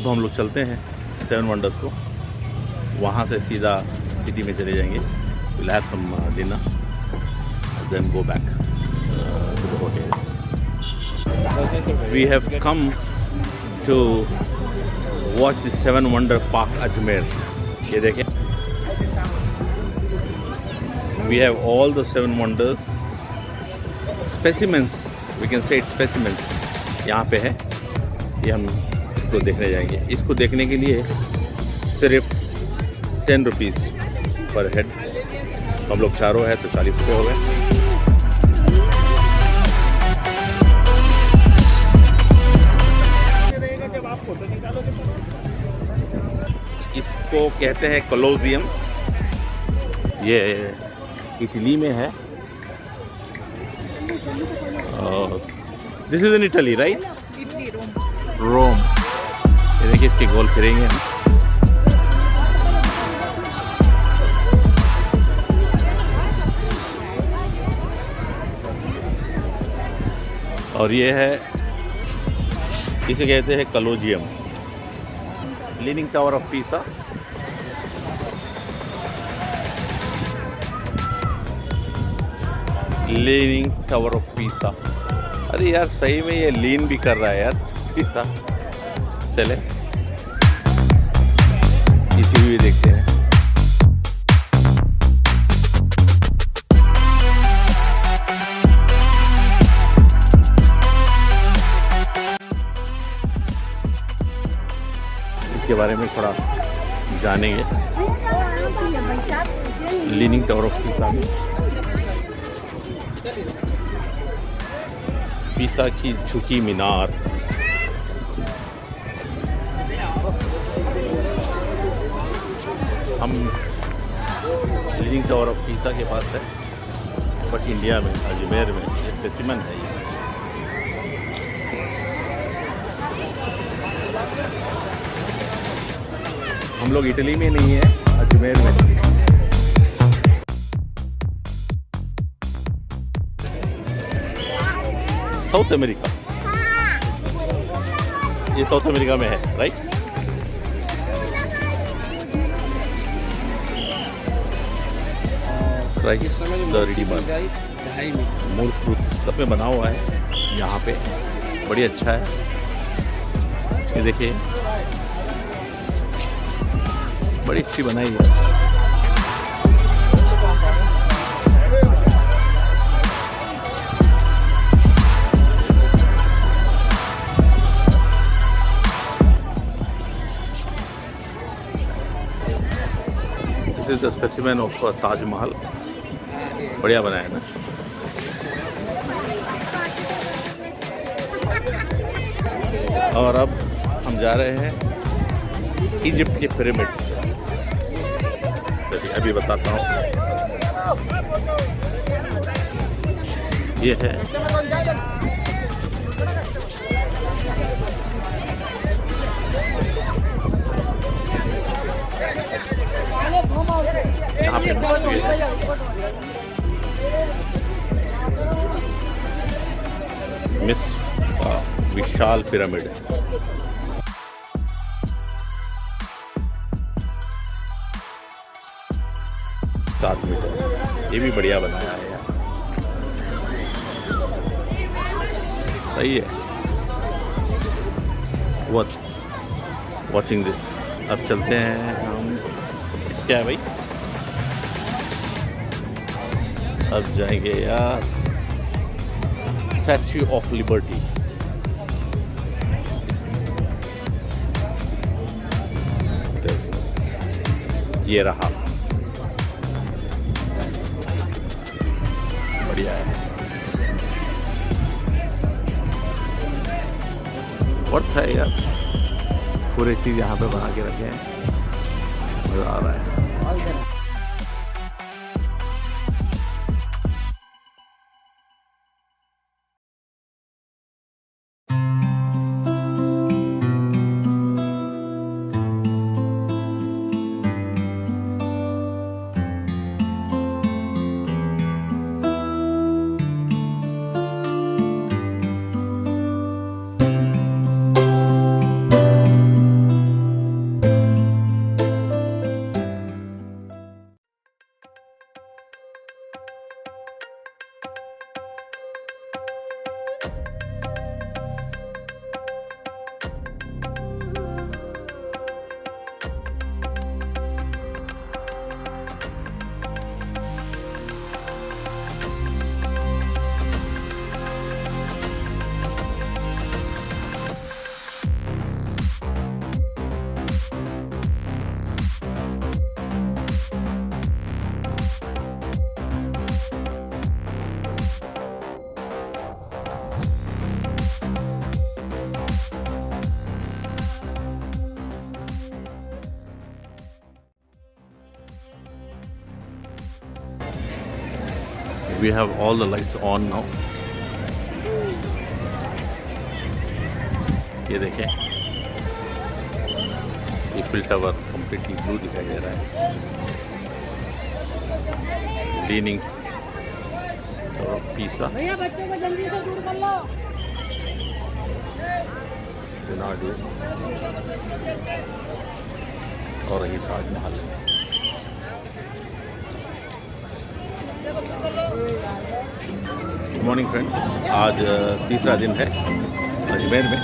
अब हम लोग चलते हैं 7 वंडर्स को, वहाँ से सीधा सिटी में चले जाएंगे। Will have some dinner then go back to the hotel. We have come to watch the 7 wonder park Ajmer. ये देखें, we have all the 7 wonders specimens, we can say specimens यहाँ पे है। ये हम इसको देखने जाएंगे। इसको देखने के लिए सिर्फ 10 रुपीज़ पर हेड। हम लोग चारों हैं तो 40 रुपये हो गए। इसको कहते हैं कोलोजियम। ये इटली में है। This is in Italy right? Rome. ये देखिए, इसके गोल फिरेंगे हम। और ये है, इसे कहते हैं Colosseum. Leaning tower of Pisa. Leaning tower of Pisa. अरे यार, सही में ये लीन भी कर रहा है यार पीसा। चले इसी भी देखते हैं। इसके बारे में थोड़ा जानेंगे। लीनिंग टावर ऑफ पीसा में पीसा की झुकी मीनार। हम लीनिंग टावर ऑफ पीसा के पास है, बट इंडिया में अजमेर में ये स्पेसिमेन है। ये हम लोग इटली में नहीं है, अजमेर में। साउथ अमेरिका, ये साउथ अमेरिका में है राइट? मूल फ्रूट सब में बना हुआ है यहाँ पे, बड़ी अच्छा है। ये देखिए, बड़ी अच्छी बनाई है। This is the specimen of Taj Mahal. बढ़िया बनाया है ना। और अब हम जा रहे हैं इजिप्ट के पिरामिड्स। अभी बताता हूँ। ये है यहाँ पे मिस विशाल पिरामिड। 7 मीटर। ये भी बढ़िया बनाया है यार, सही है। Watching this. अब चलते हैं हम। क्या है भाई? अब जाएंगे यार स्टैच्यू ऑफ लिबर्टी। ये रहा, बढ़िया है। वर्थ है यार, पूरी चीज़ यहाँ पे बना के रखे हैं, मज़ा आ रहा है। We have all the lights on now. ये देखें, Eiffel Tower completely blue दिखाई दे रहा है. Leaning Tower of Pisa. भैया बच्चों को जल्दी से दूर कर लो. Leonardo और ये ताजमहल. Good morning friend. आज तीसरा दिन है अजमेर में.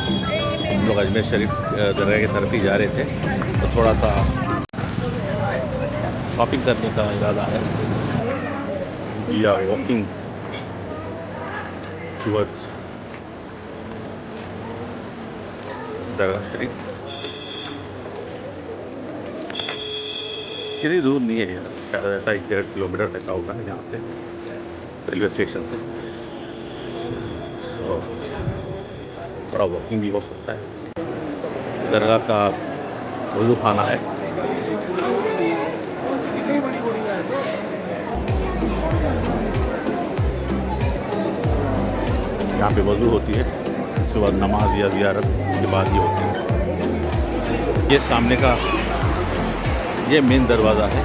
हम लोग अजमेर शरीफ दरगाह की तरफ ही जा रहे थे, तो थोड़ा सा शॉपिंग करने का इरादा है. We are walking towards Dargah Sharif. कितनी दूर नहीं है यार, शायद ऐसा 1.5 किलोमीटर तक होगा यहाँ से रेलवे स्टेशन से. तो थोड़ा वॉकिंग भी हो सकता है. दरगाह का वज़ू खाना है. यहाँ पे वज़ू होती है, उसके बाद नमाज या ज़ियारत के बाद ये होती है. ये सामने का ये मेन दरवाज़ा है.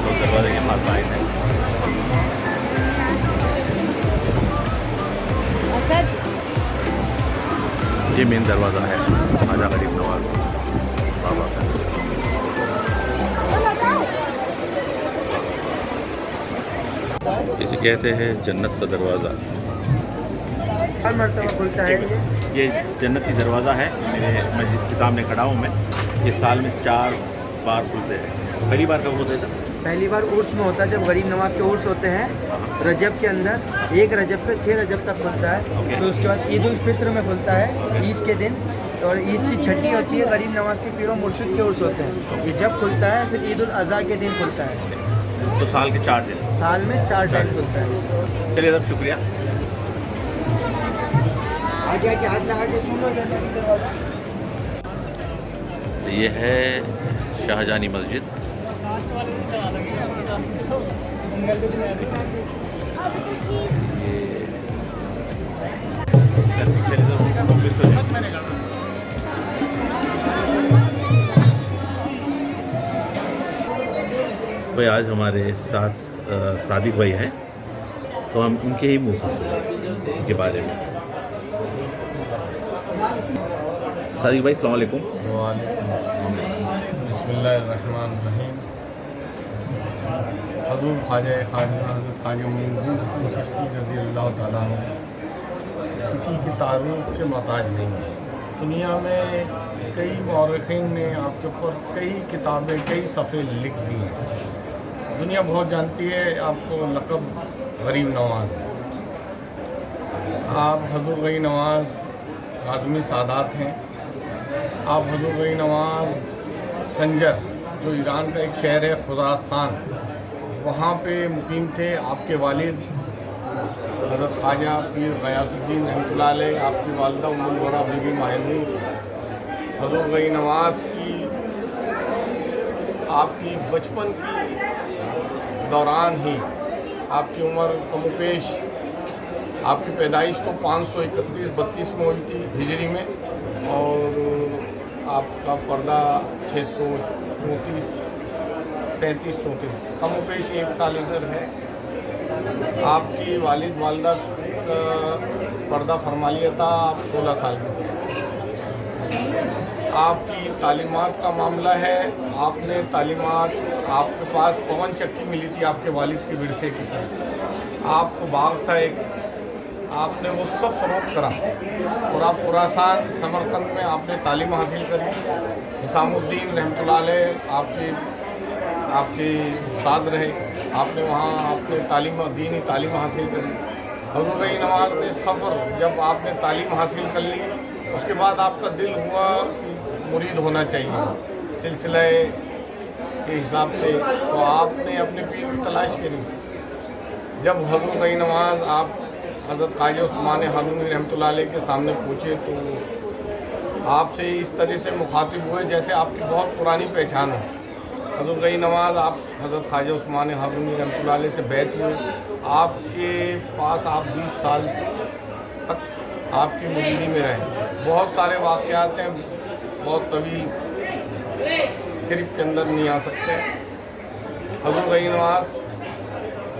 तो दरवाजे के पास लाइन है. ये मेन दरवाज़ा है ख्वाजा गरीब नवाज बाबा का. इसे कहते हैं जन्नत का दरवाज़ा. हर मरतबा खुलता है ये जन्नती दरवाज़ा है. मैं जिसके सामने खड़ा हूँ मैं, ये साल में 4 बार खुलते हैं. पहली बार कब होते थे? पहली बार उर्स में होता है, जब गरीब नवाज के उर्स होते हैं रजब के अंदर. 1 रजब से 6 रजब तक खुलता है. फिर उसके बाद ईद उल फित्र में खुलता है, ईद के दिन. और ईद की छठी होती है, गरीब नवाज के पीरों मुर्शिद के उर्स होते हैं. ये जब खुलता है, फिर ईद उल अज़हा के दिन खुलता है. तो साल के 4 दिन, साल में 4 टाइम खुलता है. चलिए साहब शुक्रिया. आगे आके हाथ लगा के छू लो जन्नती दरवाजा. ये है शाहजहानी मस्जिद. भाई आज हमारे साथ सादिक भाई हैं, तो हम इनके ही मुँह से इनके बारे में. सादिक भाई अस्सलाम वालेकुम. बिस्मिल्लाहिर्रहमानिर्रहीम. हज़रत ख्वाजा हज़रत ख्वाजा मोइनुद्दीन हसन चिश्ती रज़ी अल्लाह ताला अन्हु किसी की तारीफ़ के मोहताज नहीं है. दुनिया में कई मौरख़ीन ने आपके ऊपर कई किताबें, कई सफ़े लिख दी हैं. दुनिया बहुत जानती है आपको लक़ब गरीब नवाज़ है. आप हज़रत गरीब नवाज़ काज़मी सादात हैं. आप हज़रत गरीब नवाज़ संजर, जो ईरान का एक शहर है खुरासान, वहाँ पे मुकीम थे. आपके वालिद हज़रत ख्वाजा पीर गयासुद्दीन रहमतुल्लाह अलैह, आपकी वालिदा उम्मुल वरा बीबी माहिदी. हज़रत गरीब नवाज़ की आपकी बचपन की दौरान ही आपकी उम्र कमोपेश, आपकी पैदाइश तो 531-32 में हुई थी हिजरी में, और आपका पर्दा 634-33-34 कमोपेश 1 साल इधर है. आपकी वालिद वालिदा का पर्दा फरमा लिया था, आप 16 साल के थे. आपकी तालीमात का मामला है, आपने तालीमात, आपके पास पवन चक्की मिली थी आपके वालिद के विरसे की तरफ. आपको बाग था एक, आपने वो सब फ़रोख्त करा और आप खुरासान समरकंद में आपने तालीम हासिल करी. निज़ामुद्दीन रहमतुल्लाह अलैह आपके उस्ताद रहे. आपने वहाँ आपने दीनी तालीम हासिल करी. हज़रत गरीब नवाज़ ने सफ़र, जब आपने तालीम हासिल कर ली, उसके बाद आपका दिल हुआ कि मुरीद होना चाहिए सिलसिले के हिसाब से, तो आपने अपने पीर की तलाश करी. जब हज़रत गरीब नवाज़ आप हज़रत ख्वाजा उस्मान हारूनी रहमतुल्लाह अलैह के सामने पूछे, तो आपसे इस तरह से मुखातिब हुए जैसे आपकी बहुत पुरानी पहचान हो। हज़रत गई नवाज़ आप हज़रत ख्वाजा उस्मान हारूनी रहमतुल्लाह अलैह से बैत हुए, आपके पास आप 20 साल तक आपकी मुरीदी में रहे। बहुत सारे वाक़यात हैं, बहुत तवील स्क्रिप्ट के अंदर नहीं आ सकते। हज़रत गई नवाज़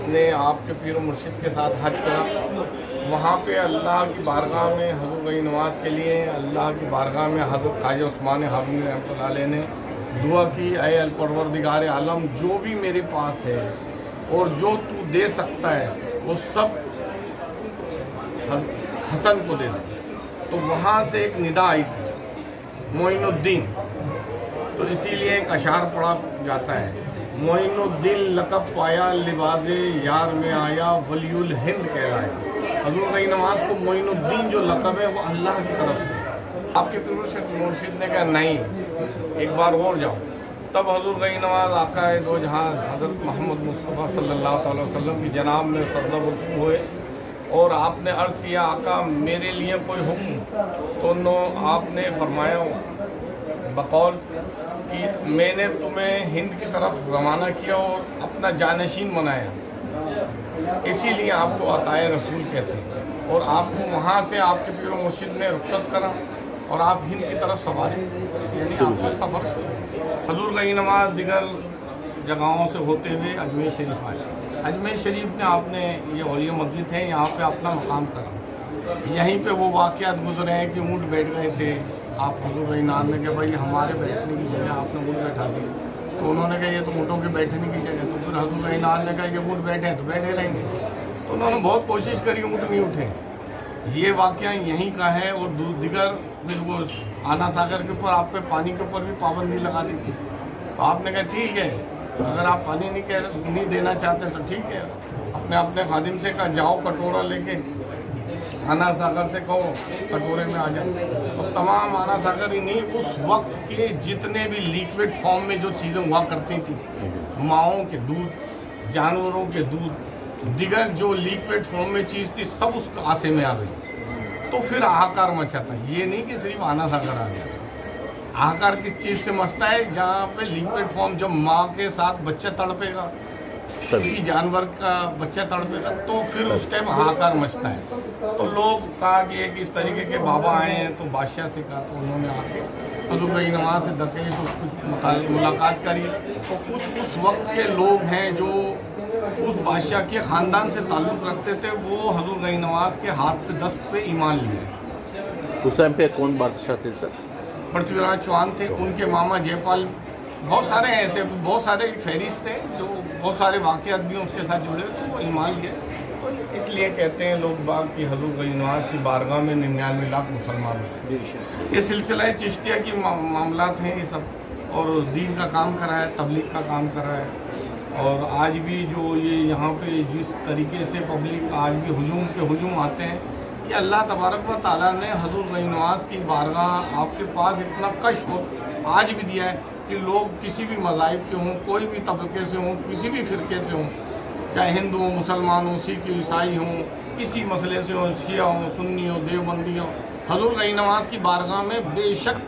ने आपके पीर मुर्शिद के साथ हज करा, वहाँ पे अल्लाह की बारगाह में हज़रत गई नवाज़ के लिए अल्लाह की बारगाह में हज़रत ख्वाजा उस्मान हारूनी रहमतुल्लाह अलैह ने दुआ की, ऐ अल परवरदिगार आलम, जो भी मेरे पास है और जो तू दे सकता है वो सब हसन को दे दे। तो वहाँ से एक निदा आई थी, मोइनुद्दीन, तो इसीलिए एक अशार पढ़ा जाता है, मोइनुद्दीन लक़ब पाया लिबाज़े यार में आया वलियुल हिंद कहलाया। हज़रत गई नवाज़ को मोइनुद्दीन जो लक़ब है वो अल्लाह की तरफ से। आपके पीर मुर्शिद ने कहा नहीं, एक बार और जाओ। तब हज़रत गई नवाज़ आका दो जहाँ हज़रत मोहम्मद मुस्तफ़ा सल्लल्लाहु अलैहि वसल्लम की जनाब में सजदा रुकू हुए और आपने अर्ज़ किया, आका मेरे लिए कोई हुक्म? तो आपने फरमाया बकौल कि मैंने तुम्हें हिंद की तरफ रवाना किया और अपना जानशीन बनाया, इसीलिए आपको अताए रसूल कहते हैं। और आपको वहाँ से आपके पीर मुर्शिद ने रुखसत करा और आप हिंद की तरफ सवारी, यानी आपका सफ़र शुरू। हज़ूर गई नवाज़ दिगर जगहों से होते हुए अजमेर शरीफ आए। अजमेर शरीफ में आपने ये औलिया मस्जिद है, यहाँ पे अपना मकाम करा। यहीं पे वो वाक़यात गुजरे हैं कि ऊँट बैठ गए थे, आप हज़ूर गई नाम ने कहा भाई हमारे बैठने की जगह आपने ऊँट बैठा दी, तो उन्होंने कहा ये तो ऊँटों के बैठने की जगह। तो फिर हज़ूर गई नाम ने कहा ये ऊँट बैठे हैं तो बैठे रहेंगे। तो उन्होंने बहुत कोशिश करी, ऊँट नहीं उठे। ये वाक़या यहीं का है। और दिगर फिर वो आना सागर के ऊपर आप पे पानी के ऊपर भी पाबंदी लगा दी थी। तो आपने कहा ठीक है, अगर आप पानी नहीं देना चाहते तो ठीक है, अपने अपने खादिम से कहा जाओ कटोरा लेके आना सागर से कहो कटोरे में आ जाए। और तमाम आना सागर ही नहीं, उस वक्त के जितने भी लिक्विड फॉर्म में जो चीज़ें हुआ करती थी, माओं के दूध, जानवरों के दूध, दिगर जो लिक्विड फॉर्म में चीज़ थी, सब उस आसे में आ गई। तो फिर हाहाकार मचा था। ये नहीं कि सिर्फ आना सागर आ गया। हाहाकार किस चीज़ से मचता है? जहाँ पे लिक्विड फॉर्म, जब माँ के साथ बच्चा तड़पेगा, किसी जानवर का बच्चा तड़पेगा, तो फिर उस टाइम हाहाकार मचता है। तो लोग कहा कि एक इस तरीके के बाबा आए हैं, तो बादशाह से कहा, तो उन्होंने आके हज़रत गई नवाज़ से दरपेश कुछ मुलाकात करी। तो कुछ उस वक्त के लोग हैं जो उस बादशाह के ख़ानदान से ताल्लुक़ रखते थे, वो हज़रत गई नवाज़ के हाथ पे दस्त पे ईमान लिए। उस टाइम पे कौन बादशाह थे सर? पृथ्वीराज चौहान थे, उनके मामा जयपाल, बहुत सारे हैं ऐसे, बहुत सारे फहरिस्त थे जो बहुत सारे वाक़यात भी उसके साथ जुड़े, तो वो ईमान लिए। तो इसलिए कहते हैं लोग बाग कि हज़रत गई नवाज़ की बारगाह में 99 लाख मुसलमान हैं। ये सिलसिला चिश्तिया की मामलात हैं ये सब, और दीन का काम करा है, तबलीग का काम करा है। और आज भी जो ये यहाँ पे जिस तरीके से पब्लिक आज भी हुजूम पे हुजूम आते हैं, ये अल्लाह तबारक व तआला ने हज़रत गई नवाज़ की बारगाह आपके पास इतना कश्फ आज भी दिया है कि लोग किसी भी मज़ाहिब के हों, कोई भी तबके से हों, किसी भी फ़िरके से हों, चाहे हिंदू हो, मुसलमान हो, सिख ईसाई हों, किसी मसले से हो, शिया हो, सुन्नी हो, देवबंदी हो, हज़रत गई नवाज़ की बारगाह में बेशक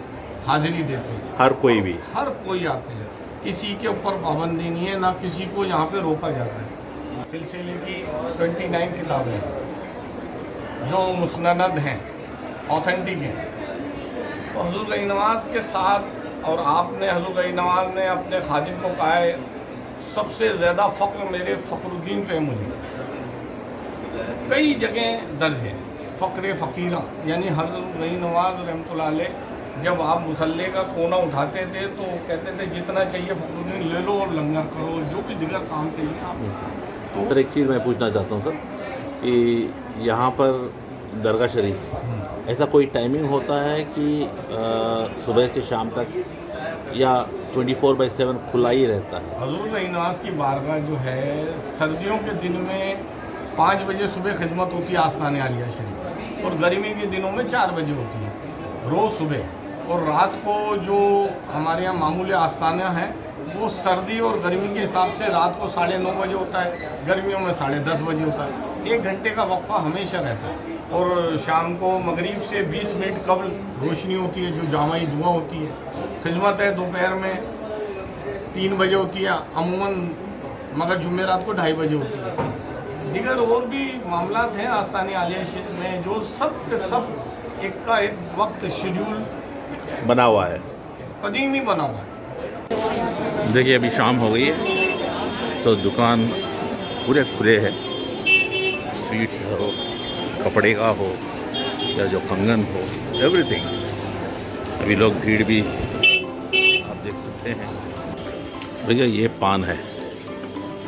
हाज़िरी देते हैं। हर कोई आते हैं, किसी के ऊपर पाबंदी नहीं है, ना किसी को यहाँ पे रोका जाता है। सिलसिले की 29 किताबें जो मुस्नद हैं, ऑथेंटिक हैं। तो हज़रत गई नवाज़ के साथ, और आपने हज़रत गई नवाज़ ने अपने खादिम को कहा है सबसे ज़्यादा फ़ख्र मेरे फ़खरुद्दीन पे मुझे। कई जगह दर्ज है फ़ख्र फ़कीरा, यानी हज़रत गई नवाज़ रहमतुल्लाह अलैह जब आप मुसल्ले का कोना उठाते थे तो कहते थे जितना चाहिए फ़खरुद्दीन ले लो और लंगर करो, जो भी दिगर काम के लिए आप। तो सर एक चीज़ मैं पूछना चाहता हूँ सर कि यहाँ पर दरगाह शरीफ ऐसा कोई टाइमिंग होता है कि सुबह से शाम तक या 24/7 खुला ही रहता है? हज़रत गई नवाज़ की बारगाह जो है सर्दियों के दिन में 5 बजे सुबह खिदमत होती है आस्ताने आलिया शरीफ, और गर्मी के दिनों में 4 बजे होती है रोज़ सुबह। और रात को जो हमारे यहाँ मामूली आस्ताना है वो सर्दी और गर्मी के हिसाब से रात को 9:30 बजे होता है, गर्मियों में 10:30 बजे होता है। 1 घंटे का वक्फा हमेशा रहता है। और शाम को मगरिब से 20 मिनट कबल रोशनी होती है, जो जामाई दुआ होती है। खिदमत है दोपहर में 3 बजे होती है अमूमन, मगर जुमेरात को 2:30 बजे होती है। दीगर और भी मामलात हैं आस्तानी आलिया में, जो सब के सब एक का एक वक्त शेड्यूल बना हुआ है। कदीमी बना हुआ है। देखिए अभी शाम हो गई है तो दुकान पूरे खुले हैं। स्वीट्स हो, कपड़े का हो या जो कंगन हो, एवरीथिंग। अभी लोग भीड़ भी आप देख सकते हैं। भैया ये पान है,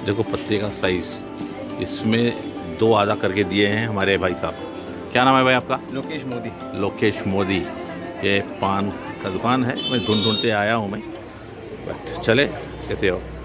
देखो पत्ते का साइज़, इसमें 2 आधा करके दिए हैं हमारे भाई साहब। क्या नाम है भाई आपका? लोकेश मोदी। लोकेश मोदी। ये पान का दुकान है, मैं ढूंढते आया हूँ मैं, बट चले कैसे हो।